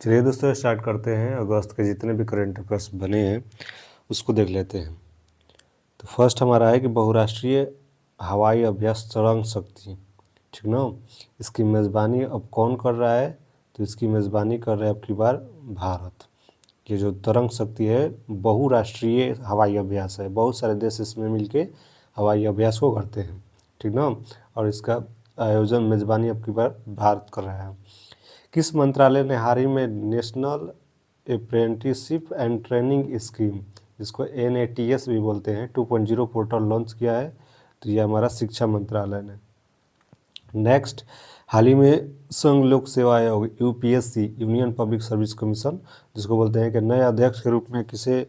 चलिए दोस्तों स्टार्ट करते हैं। अगस्त के जितने भी करंट अफेयर्स बने हैं उसको देख लेते हैं। तो फर्स्ट हमारा है कि बहुराष्ट्रीय हवाई अभ्यास तरंग शक्ति, ठीक ना। इसकी मेज़बानी अब कौन कर रहा है? तो इसकी मेज़बानी कर रहा है अब की बार भारत। ये जो तरंग शक्ति है बहुराष्ट्रीय हवाई अभ्यास है, बहुत सारे देश इसमें मिलके हवाई अभ्यास को करते हैं, ठीक ना। और इसका आयोजन मेज़बानी अब की बार भारत कर रहा है। किस मंत्रालय ने हाल ही में national apprenticeship and training scheme, जिसको NATS भी बोलते हैं, 2.0 पोर्टल लॉन्च किया है? तो ये हमारा शिक्षा मंत्रालय ने। नेक्स्ट, हाल ही में संघ लोक सेवा आयोग UPSC union public service commission, जिसको बोलते हैं कि नए अध्यक्ष के रूप में किसे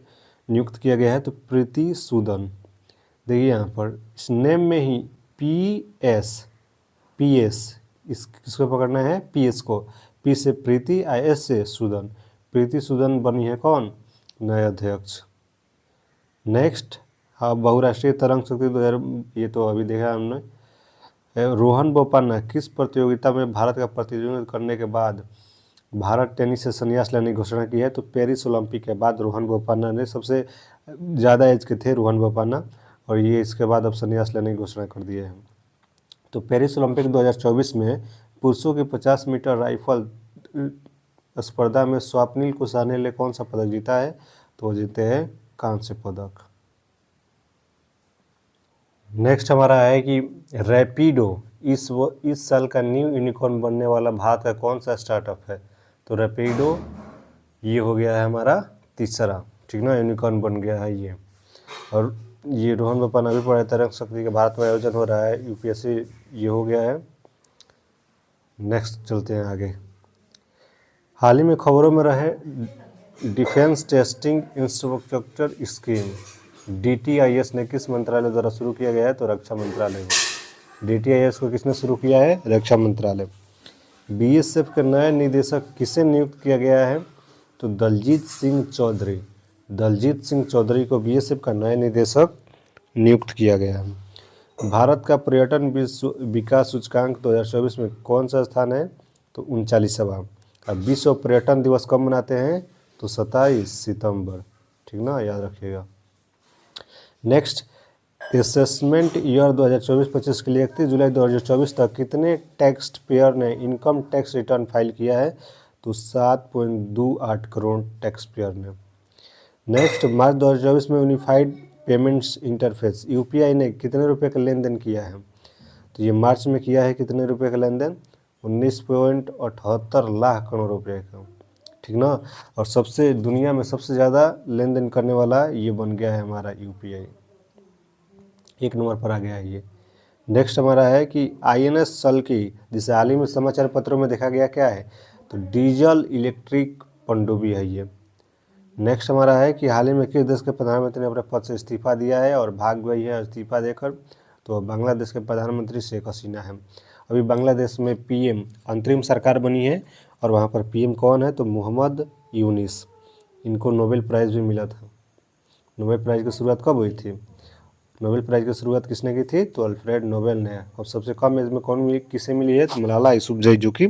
नियुक्त किया गया है? तो प्रीति सूदन। देखिए यहाँ पर इस नेम में ही PS किसको पकड़ना है? PS को। P से प्रीति, IS से सूदन। प्रीति सूदन बनी है कौन? नए अध्यक्ष। नेक्स्ट, हाँ, बहुराष्ट्रीय तरंग शक्ति 2000, ये तो अभी देखा हमने। रोहन बोपन्ना किस प्रतियोगिता में भारत का प्रतिनिधित्व करने के बाद भारत टेनिस से संन्यास लेने की घोषणा की है? तो पेरिस ओलंपिक के बाद रोहन बोपन्ना ने, सबसे ज़्यादा एज के थे रोहन बोपन्ना, और ये इसके बाद अब संन्यास लेने की घोषणा कर दिए हैं। तो पेरिस ओलंपिक 2024 में पुरुषों की 50 मीटर राइफल स्पर्धा में स्वप्निल कुसाने ने कौन सा पदक जीता है? तो वो जीते हैं कांस्य पदक। नेक्स्ट हमारा है कि रैपिडो इस साल का न्यू यूनिकॉर्न बनने वाला भारत का कौन सा स्टार्टअप है? तो रैपिडो ये हो गया है हमारा तीसरा, ठीक ना, यूनिकॉर्न बन गया है ये। और ये रोहन बोपन्ना अभी पढ़े तरंग शक्ति के भारत में आयोजन हो रहा है, UPSC ये हो गया है। नेक्स्ट चलते हैं आगे। हाल ही में खबरों में रहे defence testing infrastructure scheme DTIS ने किस मंत्रालय द्वारा शुरू किया गया है? तो रक्षा मंत्रालय को। DTIS को किसने शुरू किया है? रक्षा मंत्रालय। BSF के नए निदेशक किसे नियुक्त किया गया है? तो दलजीत सिंह चौधरी। दलजीत सिंह चौधरी को BSF का नया निदेशक नियुक्त किया गया है। भारत का पर्यटन विकास सूचकांक 2024 में कौन सा स्थान है? तो 39वां। अब विश्व पर्यटन दिवस कब मनाते हैं? तो 27 सितंबर, ठीक ना, याद रखिएगा। नेक्स्ट, असेसमेंट ईयर 2024-25 के लिए 31 जुलाई 2024 तक कितने टैक्स पेयर ने इनकम टैक्स रिटर्न फाइल किया है? तो 7.28 करोड़ टैक्स पेयर ने। नेक्स्ट, मार्च 2024 में यूनिफाइड पेमेंट्स इंटरफेस UPI ने कितने रुपए का लेन देन किया है? तो ये मार्च में किया है कितने रुपए का लेन देन? 19.78 लाख करोड़ रुपए का, ठीक ना। और सबसे दुनिया में सबसे ज़्यादा लेन देन करने वाला ये बन गया है हमारा UPI, 1 नंबर पर आ गया है ये। नेक्स्ट हमारा है कि INS सल्की, जिसे हाल ही में समाचार पत्रों में देखा गया, क्या है? तो डीजल इलेक्ट्रिक पनडुब्बी है ये। नेक्स्ट हमारा है कि हाल ही में किस देश के प्रधानमंत्री ने अपने पद से इस्तीफा दिया है और भाग गई है इस्तीफा देकर? तो बांग्लादेश के प्रधानमंत्री शेख हसीना है। अभी बांग्लादेश में PM अंतरिम सरकार बनी है और वहाँ पर PM कौन है? तो मोहम्मद यूनिस। इनको नोबेल प्राइज़ भी मिला था। नोबेल प्राइज़ की शुरुआत कब हुई थी? नोबेल प्राइज़ की शुरुआत किसने की थी? तो अल्फ्रेड नोबेल ने। और सबसे कम एज में कौन मिली, किसे मिली है? तो मलाला यूसुफजई, जो कि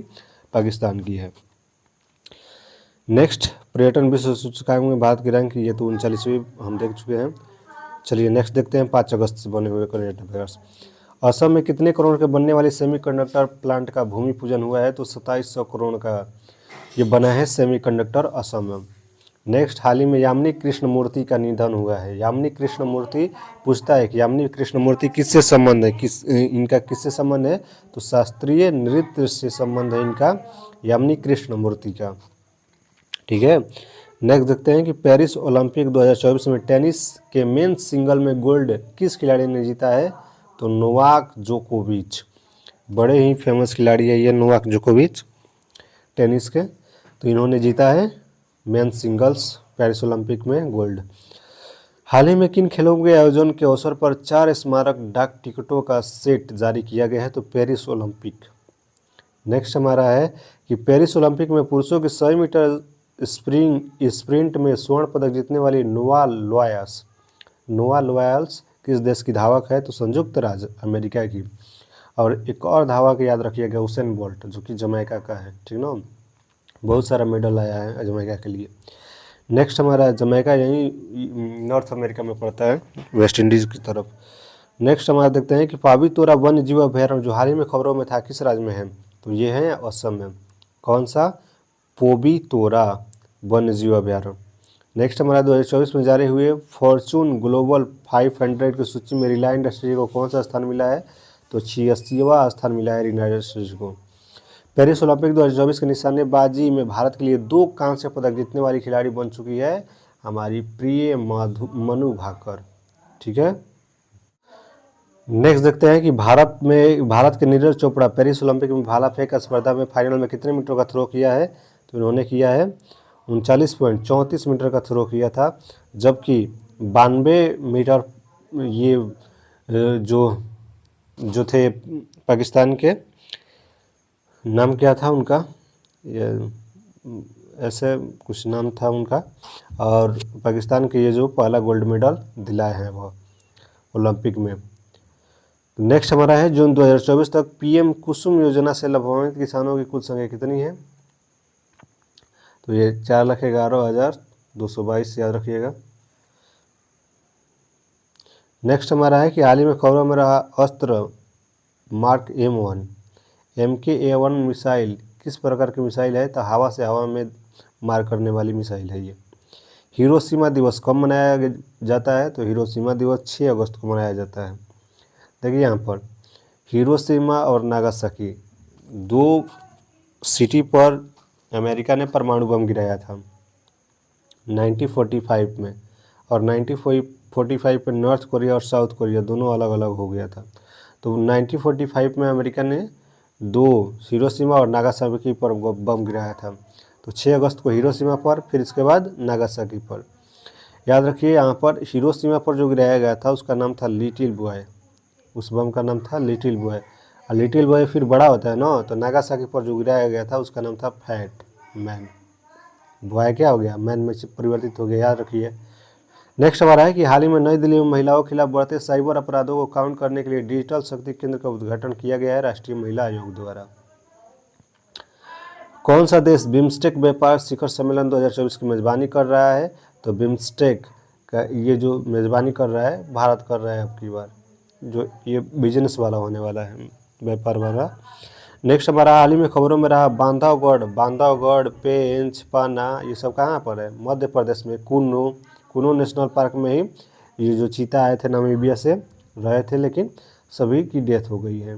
पाकिस्तान की है। नेक्स्ट, पर्यटन विश्व सूचकांक में भारत की रैंक, ये तो 39वीं हम देख चुके हैं। चलिए नेक्स्ट देखते हैं 5 अगस्त से बने हुए करंट अफेयर्स। असम में कितने करोड़ के बनने वाले सेमीकंडक्टर प्लांट का भूमि पूजन हुआ है? तो 2700 करोड़ का ये बना है सेमीकंडक्टर असम में। नेक्स्ट, हाल ही में यामिनी कृष्णमूर्ति का निधन हुआ है। यामिनी कृष्णमूर्ति पूछता है कि यामिनी कृष्णमूर्ति किससे संबंध है, इनका किससे संबंध है? तो शास्त्रीय नृत्य से संबंध है इनका, यामिनी कृष्णमूर्ति का, ठीक है। नेक्स्ट देखते हैं कि पेरिस ओलंपिक 2024 में टेनिस के मेंस सिंगल में गोल्ड किस खिलाड़ी ने जीता है? तो नोवाक जोकोविच। बड़े ही फेमस खिलाड़ी है ये नोवाक जोकोविच टेनिस के। तो इन्होंने जीता है मेंस सिंगल्स पेरिस ओलंपिक में गोल्ड। हाल ही में किन खेलों के आयोजन के अवसर पर 4 स्मारक डाक टिकटों का सेट जारी किया गया है? तो पेरिस ओलंपिक। नेक्स्ट हमारा है कि पेरिस ओलंपिक में पुरुषों के 100 मीटर स्प्रिंट में स्वर्ण पदक जीतने वाली नोआ लॉयल्स किस देश की धावक है? तो संयुक्त राज्य अमेरिका की। और एक और धावक याद रखिएगा, हुसैन बोल्ट, जो कि जमैका का है, ठीक ना। बहुत सारा मेडल आया है जमैका के लिए। नेक्स्ट हमारा जमैका यहीं नॉर्थ अमेरिका में पड़ता है, वेस्ट इंडीज़ की तरफ। नेक्स्ट हमारा देखते हैं कि पाबी तोरा वन्य जीव अभयारण्य जो हाल ही में खबरों में था किस राज्य में है, तो ये है असम में। कौन सा? पोबी तोरा वन्य जीव अभयारण्य। नेक्स्ट हमारा 2024 में जारी हुए फॉर्चून ग्लोबल 500 की सूची में रिलायंस इंडस्ट्रीज को कौन सा स्थान मिला है, तो 86वां स्थान मिला है रिलायंस इंडस्ट्रीज को। पेरिस ओलंपिक 2024 के निशानेबाजी में भारत के लिए 2 कांस्य पदक जीतने वाली खिलाड़ी बन चुकी है हमारी प्रिय मनु भाकर। ठीक है। नेक्स्ट देखते हैं कि भारत के नीरज चोपड़ा पेरिस ओलंपिक में भाला फेंक स्पर्धा में फाइनल में कितने मीटर का थ्रो किया है, तो इन्होंने किया है 39.34 मीटर का थ्रो किया था। जबकि 92 मीटर ये जो थे पाकिस्तान के, नाम क्या था उनका, ऐसे कुछ नाम था उनका, और पाकिस्तान के ये जो पहला गोल्ड मेडल दिलाए हैं वो ओलंपिक में। नेक्स्ट हमारा है जून 2024 तक पीएम कुसुम योजना से लाभान्वित किसानों की कुल संख्या कितनी है, तो ये 4,11,222 याद रखिएगा। नेक्स्ट हमारा है कि हाल ही में खबरों में रहा अस्त्र मार्क M1 MK-A1 मिसाइल किस प्रकार की मिसाइल है, तो हवा से हवा में मार करने वाली मिसाइल है ये। हिरोशिमा दिवस कब मनाया जाता है, तो हिरोशिमा दिवस 6 अगस्त को मनाया जाता है। देखिए यहाँ पर हिरोशिमा और नागासाकी 2 सिटी पर अमेरिका ने परमाणु बम गिराया था 1945 में, और 1945 में नॉर्थ कोरिया और साउथ कोरिया दोनों अलग अलग हो गया था। तो 1945 में अमेरिका ने 2 हिरोशिमा और नागासाकी पर बम गिराया था, तो 6 अगस्त को हिरोशिमा पर, फिर इसके बाद नागासाकी पर। याद रखिए यहाँ पर हिरोशिमा पर जो गिराया गया था उसका नाम था लिटिल बॉय, उस बम का नाम था लिटिल बॉय, और लिटिल बॉय फिर बड़ा होता है ना, तो नागासाकी पर जो गिराया गया था उसका नाम था फैट मैन। बॉय क्या हो गया, मैन में परिवर्तित हो गया, याद रखिए। नेक्स्ट हमारा है कि हाल ही में नई दिल्ली में महिलाओं के खिलाफ बढ़ते साइबर अपराधों को काउंटर करने के लिए डिजिटल शक्ति केंद्र का उद्घाटन किया गया है राष्ट्रीय महिला आयोग द्वारा। कौन सा देश बिम्स्टेक व्यापार शिखर सम्मेलन 2024 की मेजबानी कर रहा है, तो बिम्स्टेक का ये जो मेजबानी कर रहा है भारत कर रहा है अब की बार, जो ये बिजनेस वाला होने वाला है, व्यापार वाला। नेक्स्ट हमारा हाल ही में खबरों में रहा बांधवगढ़, पेंच, पाना, ये सब कहाँ पर है, मध्य प्रदेश में कुनो नेशनल पार्क में ही ये जो चीता आए थे नामीबिया से रहे थे, लेकिन सभी की डेथ हो गई है।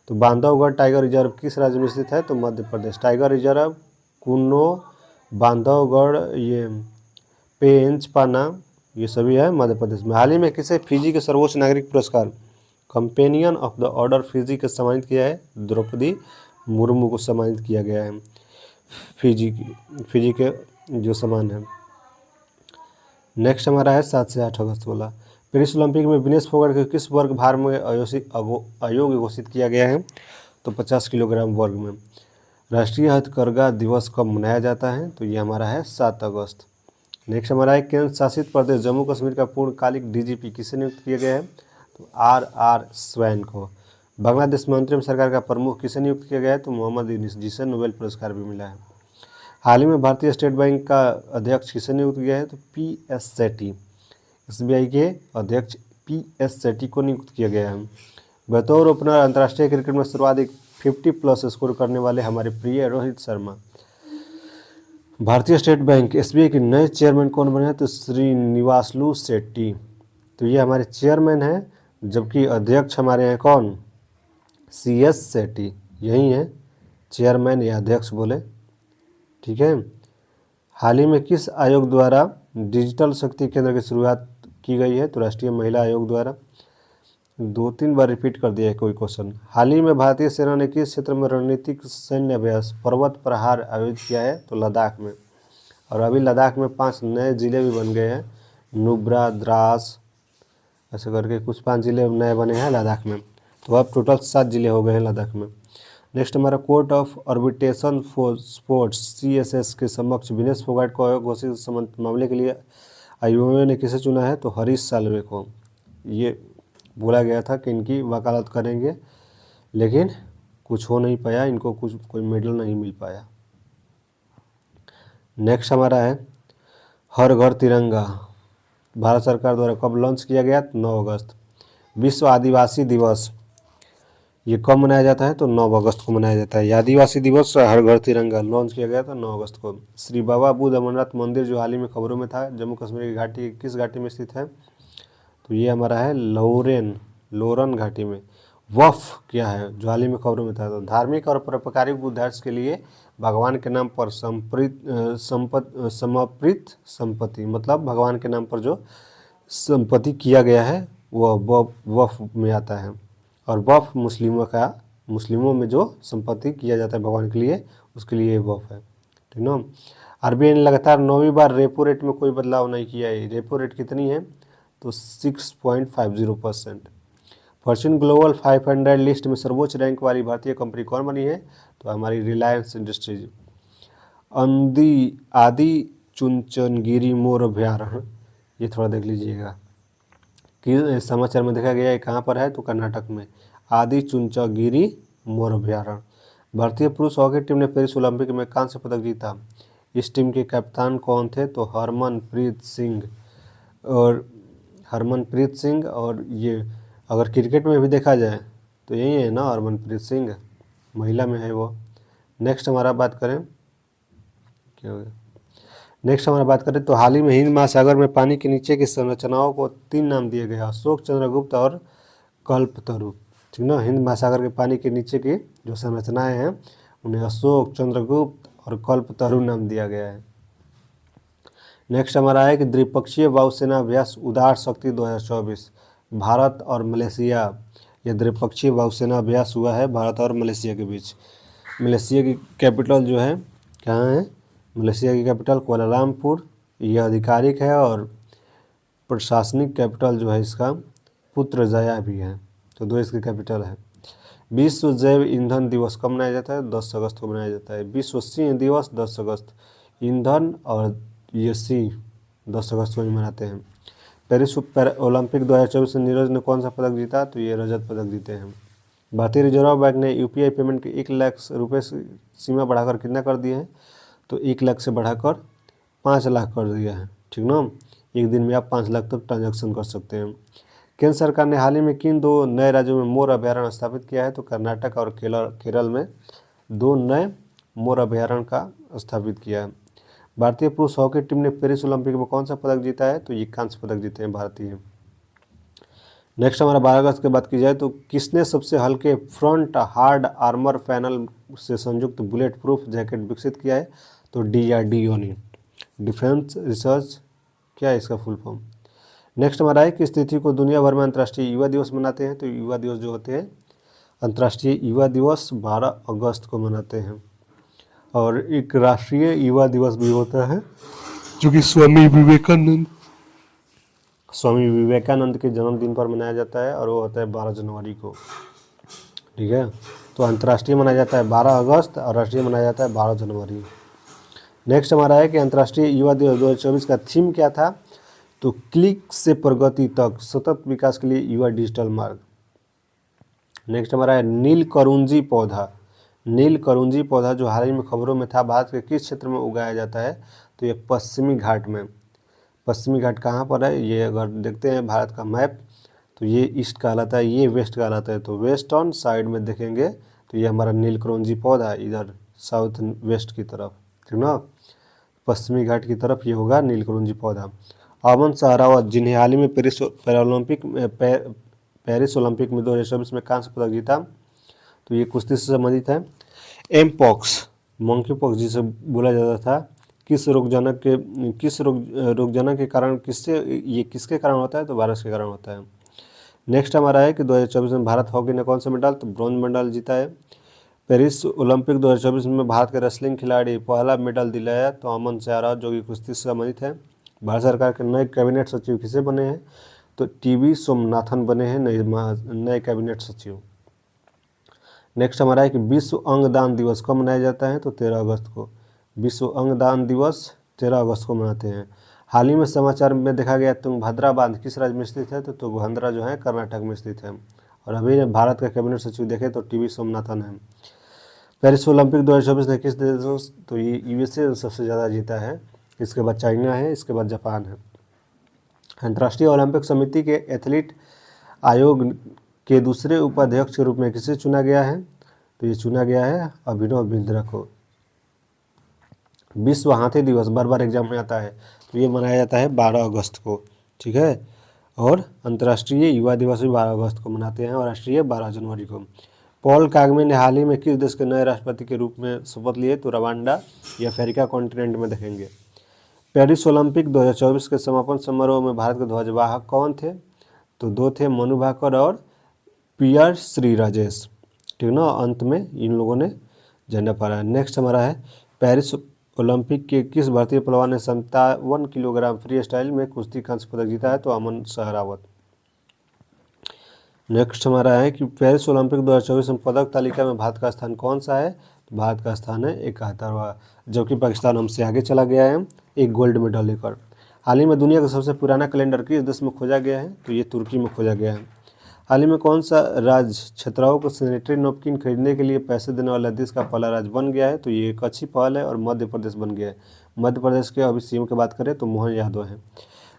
तो बांधवगढ़ टाइगर रिजर्व किस राज्य में स्थित है, तो मध्य प्रदेश। टाइगर रिजर्व कुनो, बांधवगढ़, ये पेंच, पाना, ये सभी है मध्य प्रदेश में। हाल ही में किसे फिजी के सर्वोच्च नागरिक पुरस्कार companion of the order Fiji के सम्मानित किया है, द्रौपदी मुर्मू को सम्मानित किया गया है। फिजी के जो सम्मान है। नेक्स्ट हमारा है 7 से 8 अगस्त वाला। पेरिस ओलंपिक में विनेश फोगाट को किस वर्ग भार में अयोग्य घोषित किया गया है, तो 50 किलोग्राम वर्ग में। राष्ट्रीय हथकरघा दिवस कब मनाया जाता है, तो ये हमारा है 7 अगस्त। नेक्स्ट हमारा है केंद्र शासित प्रदेश जम्मू कश्मीर का पूर्णकालिक डीजीपी किसे नियुक्त किया गया है, तो RR स्वैन को। बांग्लादेश में अंतरिम सरकार का प्रमुख किसे नियुक्त किया गया है, तो मोहम्मद यूनिस, जिसे नोबेल पुरस्कार भी मिला है। हाल ही में भारतीय स्टेट बैंक का अध्यक्ष किसे नियुक्त किया है, तो PS सेठी। SBI के अध्यक्ष PS सेठी को नियुक्त किया गया है। बतौर ओपनर अंतर्राष्ट्रीय क्रिकेट में सर्वाधिक 50+ स्कोर करने वाले हमारे प्रिय रोहित शर्मा। भारतीय स्टेट बैंक SBI के नए चेयरमैन कौन बने हैं, तो श्रीनिवासलू शेट्टी। तो ये हमारे चेयरमैन हैं, जबकि अध्यक्ष हमारे हैं कौन, CS सेठी, यही है चेयरमैन या अध्यक्ष बोले। ठीक है। हाल ही में किस आयोग द्वारा डिजिटल शक्ति केंद्र की शुरुआत की गई है, तो राष्ट्रीय महिला आयोग द्वारा। 2-3 बार रिपीट कर दिया है कोई क्वेश्चन। हाल ही में भारतीय सेना ने किस क्षेत्र में रणनीतिक सैन्य अभ्यास पर्वत प्रहार आयोजित किया है, तो लद्दाख में। और अभी लद्दाख में 5 नए जिले भी बन गए हैं, नुब्रा, द्रास, ऐसे करके कुछ 5 जिले नए बने हैं लद्दाख में। तो अब टोटल 7 जिले हो गए हैं लद्दाख में। नेक्स्ट हमारा court of arbitration for sports CSS के समक्ष विनेश फोगाट को घोषित संबंधित मामले के लिए IOA ने किसे चुना है, तो हरीश साल्वे को। ये बोला गया था कि इनकी वकालत करेंगे, लेकिन कुछ हो नहीं पाया, इनको कोई मेडल नहीं मिल पाया। नेक्स्ट हमारा है हर घर तिरंगा, भारत सरकार द्वारा कब लॉन्च किया गया? 9 अगस्त। विश्व आदिवासी दिवस ये कब मनाया जाता है? तो 9 अगस्त को मनाया जाता है। ये आदिवासी दिवस हर घर तिरंगा लॉन्च किया गया था 9 अगस्त को। श्री बाबा बुद्ध अमरनाथ मंदिर जो हाल ही में खबरों में था, जम्मू कश्मीर की घाटी, किस घाटी में स्थित है? तो ये हमारा है लोरन घाटी में। वफ क्या है जो हाल ही में खबरों में था? तो धार्मिक और परोपकारिक उद्देश्य के लिए भगवान के नाम पर समर्पित संपत्ति, मतलब भगवान के नाम पर जो संपत्ति किया गया है वह वफ में आता है। और वफ मुस्लिमों में जो संपत्ति किया जाता है भगवान के लिए, उसके लिए वफ है, ठीक ना। आरबीआई ने लगातार 9वीं बार रेपो रेट में कोई बदलाव नहीं किया है। रेपो रेट कितनी है? तो 6.50%। फॉर्च्यून ग्लोबल 500 लिस्ट में सर्वोच्च रैंक वाली भारतीय कंपनी कौन बनी है? तो हमारी रिलायंस इंडस्ट्रीज। आदि चुनचनगिरी मोर अभ्यारण्य, ये थोड़ा देख लीजिएगा कि समाचार में देखा गया है कहाँ पर है? तो कर्नाटक में आदि चुनचनगिरी मोर अभ्यारण्य। भारतीय पुरुष हॉकी टीम ने पेरिस ओलंपिक में कांस्य पदक जीता। इस टीम के कप्तान कौन थे? तो हरमनप्रीत सिंह। और ये अगर क्रिकेट में भी देखा जाए तो यही है ना, हरमनप्रीत सिंह, महिला में है वो। नेक्स्ट हमारा बात करें तो हाल ही में हिंद महासागर में पानी के नीचे की संरचनाओं को 3 नाम दिए गए, अशोक, चंद्रगुप्त और कल्पतरु, ठीक ना। हिंद महासागर के पानी के नीचे की जो संरचनाएं हैं उन्हें अशोक, चंद्रगुप्त और कल्पतरु नाम दिया गया है। नेक्स्ट हमारा है कि द्विपक्षीय वायुसेना अभ्यास उदार शक्ति 2024, भारत और मलेशिया, यह द्विपक्षीय वायुसेना अभ्यास हुआ है भारत और मलेशिया के बीच। मलेशिया की कैपिटल जो है कहाँ है? मलेशिया की कैपिटल कुआलालंपुर, यह आधिकारिक है, और प्रशासनिक कैपिटल जो है इसका पुत्रजया भी है, तो 2 इसकी कैपिटल है। विश्व जैव ईंधन दिवस कब मनाया जाता है? 10 अगस्त को मनाया जाता है। विश्व सिंह दिवस 10 अगस्त, ईंधन और ये सिंह 10 अगस्त को ही मनाते हैं। पेरिस ओलंपिक 2024 में नीरज ने कौन सा पदक जीता? तो ये रजत पदक जीते हैं। भारतीय रिजर्व बैंक ने यूपीआई पेमेंट की 1 लाख रुपये सीमा बढ़ाकर कितना कर दिए हैं? तो 1 लाख से बढ़ाकर 5 लाख कर दिया है, ठीक ना। एक दिन में आप 5 लाख तक ट्रांजैक्शन कर सकते हैं। केंद्र सरकार ने हाल ही में किन 2 नए राज्यों में मोर अभ्यारण्य स्थापित किया है? तो कर्नाटक और केरल में 2 नए मोर अभ्यारण्य का स्थापित किया है। भारतीय पुरुष हॉकी टीम ने पेरिस ओलंपिक में कौन सा पदक जीता है? तो ये कांस्य पदक जीते हैं भारतीय। नेक्स्ट हमारा 12 अगस्त की बात की जाए तो किसने सबसे हल्के फ्रंट हार्ड आर्मर पैनल से संयुक्त बुलेट प्रूफ जैकेट विकसित किया है? तो DRDO ने, डिफेंस रिसर्च, क्या है इसका फुल फॉर्म। नेक्स्ट हमारा है किस तिथि को दुनिया भर में अंतर्राष्ट्रीय युवा दिवस मनाते हैं? तो युवा दिवस जो होते हैं, अंतर्राष्ट्रीय युवा दिवस 12 अगस्त को मनाते हैं। और एक राष्ट्रीय युवा दिवस भी होता है जो कि स्वामी विवेकानंद के जन्मदिन पर मनाया जाता है, और वो होता है 12 जनवरी को, ठीक है। तो अंतर्राष्ट्रीय मनाया जाता है 12 अगस्त और राष्ट्रीय मनाया जाता है 12 जनवरी। नेक्स्ट हमारा है कि अंतर्राष्ट्रीय युवा दिवस 2024 का थीम क्या था? तो क्लिक से प्रगति तक, सतत विकास के लिए युवा डिजिटल मार्ग। नेक्स्ट हमारा है नील करंजी पौधा जो हाल ही में खबरों में था, भारत के किस क्षेत्र में उगाया जाता है? तो ये पश्चिमी घाट में। पश्चिमी घाट कहाँ पर है? ये अगर देखते हैं भारत का मैप तो ये ईस्ट कहलाता है, ये वेस्ट कहलाता है। तो वेस्टर्न साइड में देखेंगे तो ये हमारा नील करंजी पौधा इधर साउथ वेस्ट की तरफ, ठीक ना, पश्चिमी घाट की तरफ ये होगा नील करंजी पौधा। अमन सहरावत, जिन्हें हाल ही में पेरिस ओलंपिक में 2024 में कांस्य पदक जीता, तो ये कुश्ती से संबंधित है। एमपॉक्स, मंकी पॉक्स जिसे बोला जाता था, किस रोगजनक के कारण किसके कारण होता है? तो वायरस के कारण होता है। नेक्स्ट हमारा है कि 2024 में भारत हॉकी ने कौन सा मेडल? तो ब्रॉन्ज मेडल जीता है। पेरिस ओलंपिक 2024 में भारत के रेसलिंग खिलाड़ी पहला मेडल दिलाया, तो अमन सहरावत जो कि कुश्ती से संबंधित है। भारत सरकार के नए कैबिनेट सचिव किसे बने हैं? तो टीवी सोमनाथन बने हैं नए कैबिनेट सचिव। नेक्स्ट हमारा है कि विश्व अंगदान दिवस कब मनाया जाता है? तो 13 अगस्त को। विश्व अंगदान दिवस 13 अगस्त को मनाते हैं। हाल ही में समाचार में देखा गया तुंगभद्रा बांध किस राज्य में स्थित है? तो तुंगभद्रा जो है कर्नाटक में स्थित है। और अभी भारत का कैबिनेट सचिव देखें तो टीवी सोमनाथन है। पेरिस ओलंपिक 2024 ने किस देश, तो ये यूएसए सबसे ज़्यादा जीता है, इसके बाद चाइना है, इसके बाद जापान है। अंतर्राष्ट्रीय ओलंपिक समिति के एथलीट आयोग के दूसरे उपाध्यक्ष के रूप में किसे चुना गया है, तो ये चुना गया है अभिनव बिंद्रा को। विश्व हाथी दिवस बार बार एग्जाम में आता है, तो ये मनाया जाता है 12 अगस्त को, ठीक है। और अंतर्राष्ट्रीय युवा दिवस भी 12 अगस्त को मनाते हैं और राष्ट्रीय 12 जनवरी को। पॉल कागमे ने हाल ही में किस देश के नए राष्ट्रपति के रूप में शपथ लिए, तो रवांडा या अफ्रीका कॉन्टिनेंट में देखेंगे। पेरिस ओलंपिक 2024 के समापन समारोह में भारत के ध्वजवाहक कौन थे, तो 2 थे, मनु भाकर और पियर श्री राजेश, ठीक ना। अंत में इन लोगों ने झंडा फहराया। नेक्स्ट हमारा है पेरिस ओलंपिक के किस भारतीय पहलवान ने 57 किलोग्राम फ्री स्टाइल में कुश्ती कांस्य पदक जीता है, तो अमन सहरावत। नेक्स्ट हमारा है कि पेरिस ओलंपिक 2024 में पदक तालिका में भारत का स्थान कौन सा है, तो भारत का स्थान है 71वां, जबकि पाकिस्तान हमसे आगे चला गया है 1 गोल्ड मेडल लेकर। हाल ही में दुनिया का सबसे पुराना कैलेंडर किस देश में खोजा गया है, तो ये तुर्की में खोजा गया है। हाल ही में कौन सा राज्य छात्राओं को सैनिटरी नैपकिन खरीदने के लिए पैसे देने वाला देश का पहला राज्य बन गया है, तो ये एक अच्छी पहल है और मध्य प्रदेश बन गया है। मध्य प्रदेश के अभी सीएम की बात करें तो मोहन यादव है।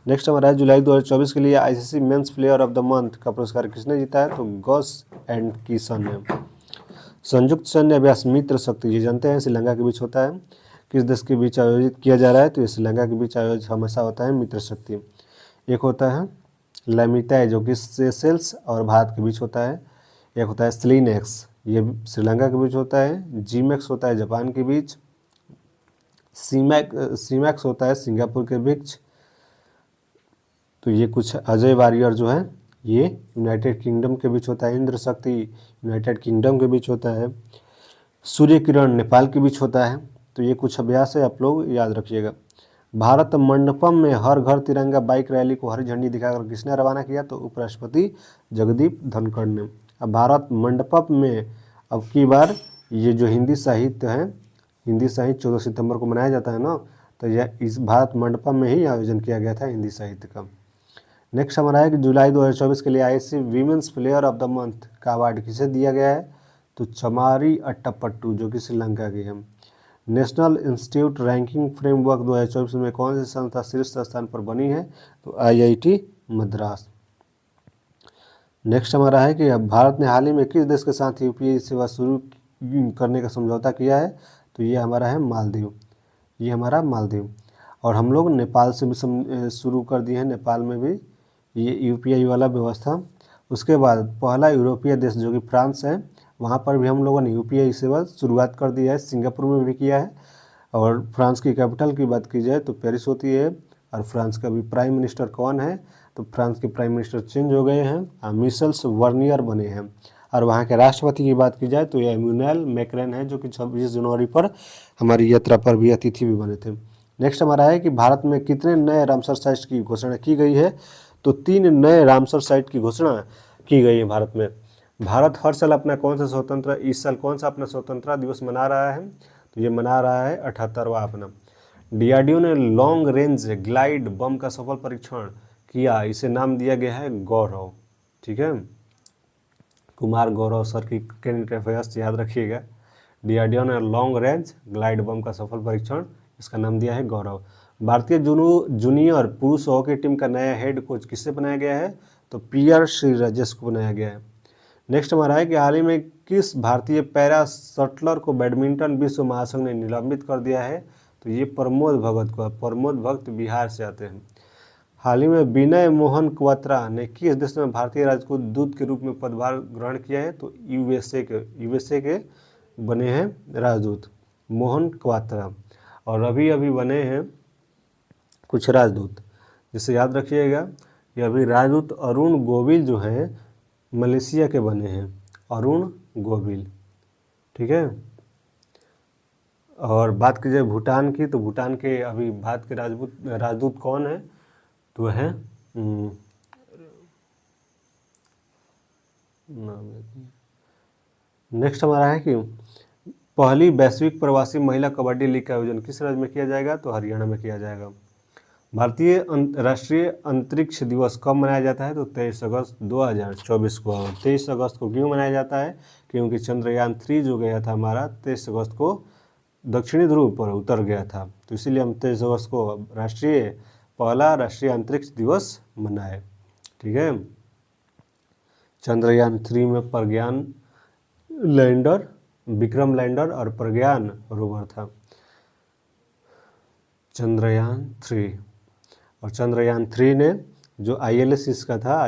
नेक्स्ट हमारा है जुलाई 2024 के लिए ICC men's player of the month का पुरस्कार किसने जीता है, तो गॉस एंड किशन ने। संयुक्त सैन्य अभ्यास मित्र शक्ति, ये जानते हैं श्रीलंका के बीच होता है, किस देश के बीच आयोजित किया जा रहा है, तो ये श्रीलंका के बीच आयोजित हमेशा होता है मित्र शक्ति। एक होता है लैमिताई जो कि सेशेल्स और भारत के बीच होता है, एक होता है स्लिनेक्स, ये श्रीलंका के बीच होता है, जीमैक्स होता है जापान के बीच, सीमैक्स होता है सिंगापुर के बीच, तो ये कुछ अजय वारियर जो है ये यूनाइटेड किंगडम के बीच होता है, इंद्र शक्ति यूनाइटेड किंगडम के बीच होता है, सूर्य किरण नेपाल के बीच होता है। तो ये कुछ अभ्यास है, आप लोग याद रखिएगा। भारत मंडपम में हर घर तिरंगा बाइक रैली को हरी झंडी दिखाकर किसने रवाना किया, तो उपराष्ट्रपति जगदीप धनखड़ ने। अब भारत मंडपम में अब की बार ये जो हिंदी साहित्य है, हिंदी साहित्य 14 सितंबर को मनाया जाता है ना, तो यह इस भारत मंडपम में ही आयोजन किया गया था हिंदी साहित्य का। नेक्स्ट हमारा है कि जुलाई 2024 के लिए ICC women's player of the month का अवार्ड किसे दिया गया है, तो चमारी अट्टापट्टू जो कि श्रीलंका की है। नेशनल इंस्टीट्यूट रैंकिंग फ्रेमवर्क 2024 में कौन सी संस्था शीर्ष स्थान पर बनी है, तो आईआईटी मद्रास। नेक्स्ट हमारा है कि भारत ने हाल ही में किस देश के साथ यूपीआई सेवा शुरू करने का समझौता किया है, तो ये हमारा है मालदीव, ये हमारा मालदीव। और हम लोग नेपाल से भी शुरू कर दिए हैं, नेपाल में भी ये यूपीआई वाला व्यवस्था। उसके बाद पहला यूरोपीय देश जो कि फ्रांस है, वहाँ पर भी हम लोगों ने यूपीआई सेवा शुरुआत कर दी है, सिंगापुर में भी किया है। और फ्रांस की कैपिटल की बात की जाए तो पेरिस होती है। और फ्रांस का भी प्राइम मिनिस्टर कौन है, तो फ्रांस के प्राइम मिनिस्टर चेंज हो गए हैं, मिशेल वर्नियर बने हैं। और वहाँ के राष्ट्रपति की बात की जाए तो ये इमैनुअल मैक्रोन है, जो कि 26 जनवरी पर हमारी यात्रा पर भी अतिथि भी बने थे। नेक्स्ट हमारा है कि भारत में कितने नए रामसर साइट्स की घोषणा की गई है, तो 3 नए रामसर साइट की घोषणा की गई है भारत में। भारत हर साल अपना कौन सा स्वतंत्र, इस साल कौन सा अपना स्वतंत्रता दिवस मना रहा है, तो ये मना रहा है 78वां अपना। डीआरडीओ ने लॉन्ग रेंज ग्लाइड बम का सफल परीक्षण किया, इसे नाम दिया गया है गौरव, ठीक है। कुमार गौरव सर की करेंट अफेयर्स याद रखिएगा। डीआरडीओ ने लॉन्ग रेंज ग्लाइड बम का सफल परीक्षण, इसका नाम दिया है गौरव। भारतीय जूनियर पुरुष हॉकी टीम का नया हेड कोच किससे बनाया गया है, तो पियर श्री राजेश को बनाया गया है। नेक्स्ट हमारा है कि हाल ही में किस भारतीय पैरा शटलर को बैडमिंटन विश्व महासंघ ने निलंबित कर दिया है, तो ये प्रमोद भगत को। प्रमोद भगत बिहार से आते हैं। हाल ही में विनय मोहन क्वात्रा ने किस देश में भारतीय राजपूत दूत के रूप में पदभार ग्रहण किया है, तो यूएसए के बने हैं राजदूत मोहन क्वात्रा। और अभी बने हैं कुछ राजदूत, जिसे याद रखिएगा। ये अभी राजदूत अरुण गोविल जो हैं मलेशिया के बने हैं, अरुण गोविल, ठीक है। और बात की जाए भूटान की, तो भूटान के अभी भारत के राजदूत कौन है, तो है नेक्स्ट हमारा है कि पहली वैश्विक प्रवासी महिला कबड्डी लीग का आयोजन किस राज्य में किया जाएगा, तो हरियाणा में किया जाएगा। भारतीय राष्ट्रीय अंतरिक्ष दिवस कब मनाया जाता है? तो 23 अगस्त 2024 को। 23 अगस्त को क्यों मनाया जाता है? क्योंकि चंद्रयान 3 जो गया था हमारा 23 अगस्त को दक्षिणी ध्रुव पर उतर गया था, तो इसीलिए हम 23 अगस्त को पहला राष्ट्रीय अंतरिक्ष दिवस मनाए। ठीक है। चंद्रयान 3 में प्रज्ञान लैंडर, विक्रम लैंडर और प्रज्ञान रोवर था। चंद्रयान 3 और चंद्रयान 3 ने जो ILS इसका था,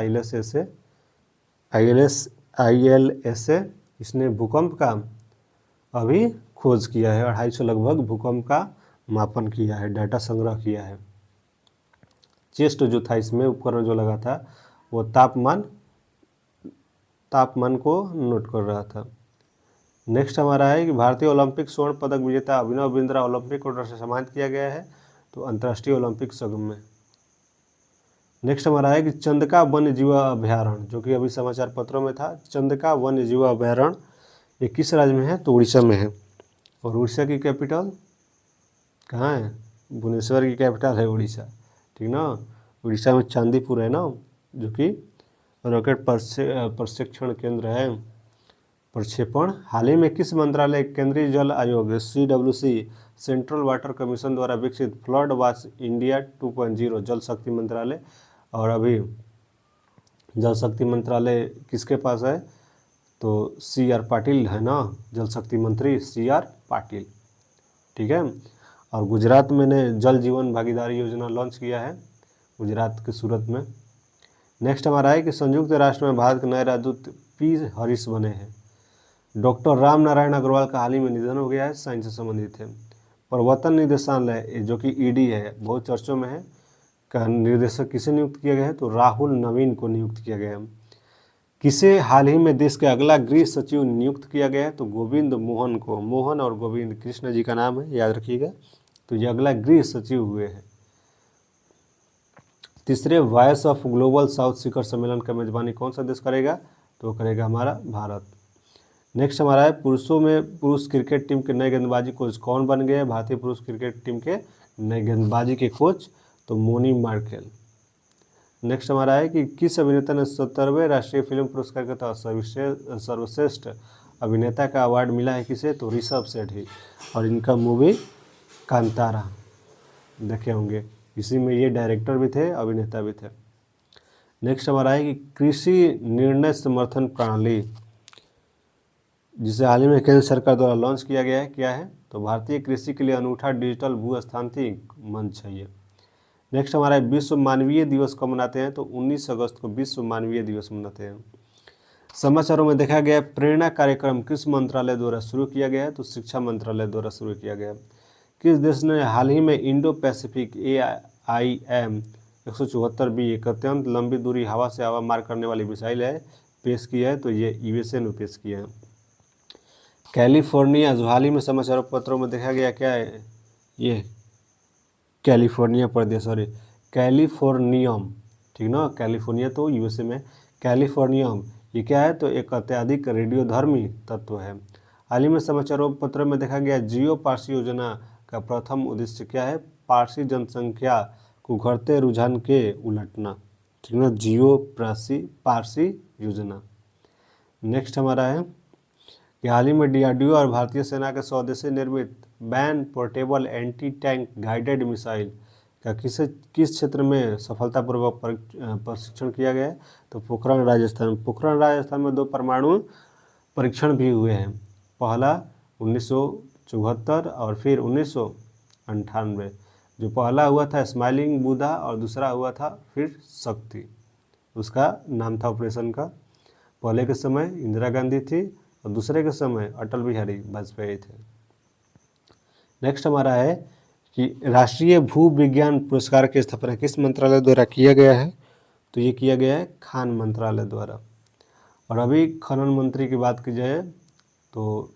ILS इसने भूकंप का अभी खोज किया है, 250 लगभग भूकंप का मापन किया है, डाटा संग्रह किया है। चेस्ट जो था इसमें उपकरण जो लगा था वो तापमान को नोट कर रहा था। नेक्स्ट हमारा है कि भारतीय ओलंपिक स्वर्ण पदक विजेता अभिनव बिंद्रा ओलंपिक ऑर्डर से सम्मानित किया गया है, तो अंतर्राष्ट्रीय ओलंपिक संघ में। नेक्स्ट हमारा है कि चंदका वन्य जीव अभयारण्य, जो कि अभी समाचार पत्रों में था, चंदका वन्य जीव अभयारण्य ये किस राज्य में है? तो उड़ीसा में है। और उड़ीसा की कैपिटल कहाँ है? भुवनेश्वर की कैपिटल है उड़ीसा। ठीक ना। उड़ीसा में चांदीपुर है ना, जो कि रॉकेट प्रशिक्षण केंद्र है, प्रक्षेपण। हाल ही में किस मंत्रालय केंद्रीय जल आयोग CWC सेंट्रल वाटर कमीशन द्वारा विकसित फ्लड वॉच इंडिया 2.0 जल शक्ति मंत्रालय, और अभी जल शक्ति मंत्रालय किसके पास है? तो CR पाटिल है ना, जल शक्ति मंत्री CR पाटिल। ठीक है। और गुजरात में ने जल जीवन भागीदारी योजना लॉन्च किया है, गुजरात के सूरत में। नेक्स्ट हमारा है कि संयुक्त राष्ट्र में भारत के नए राजदूत P हरीश बने हैं। डॉक्टर राम नारायण अग्रवाल का हाल ही में निधन हो गया है, साइंस से संबंधित है। प्रवर्तन निदेशालय जो कि ED है, बहुत चर्चों में है, का निर्देशक किसे नियुक्त किया गया है? तो राहुल नवीन को नियुक्त किया गया है। किसे हाल ही में देश के अगला गृह सचिव नियुक्त किया गया है? तो गोविंद मोहन को। मोहन और गोविंद कृष्ण जी का नाम है, याद रखिएगा। तो ये अगला गृह सचिव हुए हैं। तीसरे वॉइस ऑफ ग्लोबल साउथ शिखर सम्मेलन का मेजबानी कौन सा देश करेगा? तो करेगा हमारा भारत। नेक्स्ट हमारा है पुरुषों में पुरुष क्रिकेट टीम के नए गेंदबाजी कोच कौन बन गए? भारतीय पुरुष क्रिकेट टीम के नए गेंदबाजी के कोच तो मोनी मार्केल। नेक्स्ट हमारा है कि किस अभिनेता ने 70वें राष्ट्रीय फिल्म पुरस्कार के तहत सर्वश्रेष्ठ अभिनेता का अवार्ड मिला है? किसे? तो ऋषभ शेट्टी। और इनका मूवी कांतारा देखे होंगे, इसी में ये डायरेक्टर भी थे, अभिनेता भी थे। नेक्स्ट हमारा है कि कृषि निर्णय समर्थन प्रणाली, जिसे हाल ही में केंद्र सरकार द्वारा लॉन्च किया गया है, क्या है? तो भारतीय कृषि के लिए अनूठा डिजिटल भूस्थानिक मंच है ये। नेक्स्ट हमारा है विश्व मानवीय दिवस कब मनाते हैं? तो 19 अगस्त को विश्व मानवीय दिवस मनाते हैं। समाचारों में देखा गया प्रेरणा कार्यक्रम किस मंत्रालय द्वारा शुरू किया गया है? तो शिक्षा मंत्रालय द्वारा शुरू किया गया। किस देश ने हाल ही में इंडो पैसिफिक AIM 174B एक अत्यंत लंबी दूरी हवा से हवा मार करने वाली मिसाइल है पेश की है? तो ये USA ने पेश किया है। कैलिफोर्निया जो हाल ही में समाचार पत्रों में देखा गया, क्या है ये? कैलिफोर्निया प्रदेश, सॉरी कैलिफोर्नियम, ठीक ना। कैलिफोर्निया तो USA में, कैलिफोर्नियम ये क्या है? तो एक अत्यधिक रेडियोधर्मी तत्व है। हाल ही में समाचारों पत्रों में देखा गया जियो पारसी योजना का प्रथम उद्देश्य क्या है? पारसी जनसंख्या को घटते रुझान के उलटना, ठीक ना। जियो पारसी योजना। नेक्स्ट हमारा है कि हाल ही में DRDO और भारतीय सेना के स्वदेशी निर्मित ban portable anti tank guided missile का किस क्षेत्र में सफलतापूर्वक प्रशिक्षण किया गया है? तो पोखरण राजस्थान में 2 परमाणु परीक्षण भी हुए हैं। पहला 1974 और फिर 1998। जो पहला हुआ था स्माइलिंग बुधा और दूसरा हुआ था फिर शक्ति, उसका नाम था ऑपरेशन का। पहले के समय इंदिरा गांधी थी और दूसरे के समय अटल बिहारी वाजपेयी थे। नेक्स्ट हमारा है कि राष्ट्रीय भू विज्ञान पुरस्कार की स्थापना किस मंत्रालय द्वारा किया गया है? तो ये किया गया है खान मंत्रालय द्वारा। और अभी खनन मंत्री की बात की जाए तो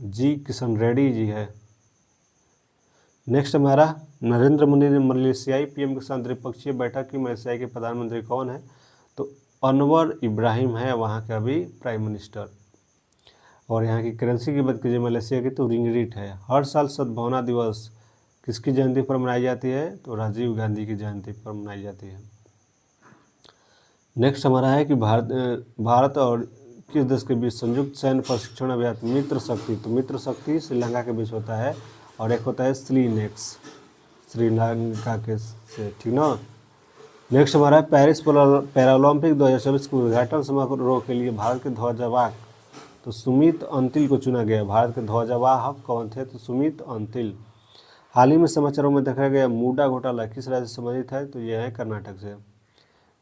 G किशन रेड्डी जी है। नेक्स्ट हमारा नरेंद्र मोदी ने मलेशियाई PM के साथ द्विपक्षीय बैठक की। मलेशिया के प्रधानमंत्री कौन है? तो अनवर इब्राहिम है, वहाँ के अभी प्राइम मिनिस्टर। और यहाँ की करेंसी की बात कीजिए मलेशिया की तो रिंगरिट है। हर साल सद्भावना दिवस किसकी जयंती पर मनाई जाती है? तो राजीव गांधी की जयंती पर मनाई जाती है। नेक्स्ट हमारा है कि भारत और किस देश के बीच संयुक्त सैन्य प्रशिक्षण अभ्यास मित्र शक्ति। तो मित्र शक्ति श्रीलंका के बीच होता है, और एक होता है स्लीनेक्स श्रीलंका के से, ठीक ना। नेक्स्ट हमारा है पेरिस पैरालंपिक 2024 के उद्घाटन समारोह के लिए भारत के ध्वजवाहक तो सुमित अंतिल को चुना गया। भारत के ध्वजवाहक कौन थे? तो सुमित अंतिल। हाल ही में समाचारों में देखा गया मूडा घोटाला किस राज्य से संबंधित है? तो यह है कर्नाटक से।